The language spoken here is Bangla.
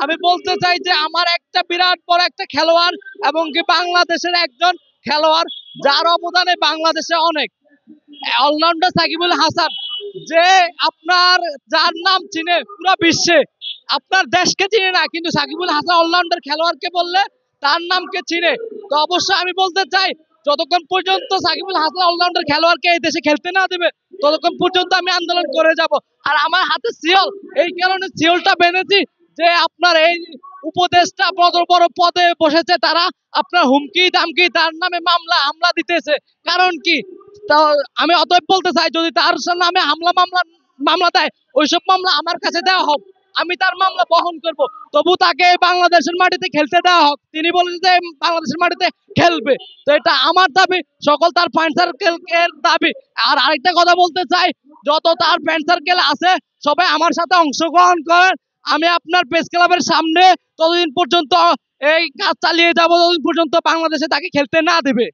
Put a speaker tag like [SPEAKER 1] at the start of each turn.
[SPEAKER 1] আমি বলতে চাই যে আমার একটা বিরাট বড় একটা খেলোয়াড় এবং কি বাংলাদেশের একজন খেলোয়াড় যার অবদানে বাংলাদেশে অনেক, অলরাউন্ডার সাকিবুল হাসান, যে আপনার যার নাম চিনে পুরো বিশ্বে, আপনার দেশকে চিনে না কিন্তু সাকিবুল হাসান অলরাউন্ডার খেলোয়াড়কে বললে তার নামকে চিনে। তো অবশ্যই আমি বলতে চাই যতক্ষণ পর্যন্ত সাকিবুল হাসান অলরাউন্ডার খেলোয়াড়কে এই দেশে খেলতে না দেবে ততক্ষণ পর্যন্ত আমি আন্দোলন করে যাব। আর আমার হাতে সিওল, এই কারণে সিওলটা বেঁধেছি যে আপনার এই উপদেষ্টা বড় বড় পদে বসেছে তারা আপনার হুমকি দামকি তার নামে মামলা হামলা দিতেছে। কারণ কি? তো আমি অতএব বলতে চাই যদি তার নামে মামলা দেয় ওইসব মামলা আমার কাছে দেওয়া হোক, আমি তার মামলা বহন করব, তবু তাকে বাংলাদেশের মাটিতে খেলতে দেওয়া হোক। তিনি বলেছেন যে বাংলাদেশের মাটিতে খেলবে, তো এটা আমার দাবি, সকল তার ফ্রেন্ড সার্কেলের দাবি। আর আরেকটা কথা বলতে চাই, যত তার ফ্রেন্ড সার্কেল আছে সবাই আমার সাথে অংশগ্রহণ করেন। আমি আপনার প্রেস ক্লাবের সামনে ততদিন পর্যন্ত এই কাজ চালিয়ে যাব যতদিন পর্যন্ত বাংলাদেশে তাকে খেলতে না দেবে।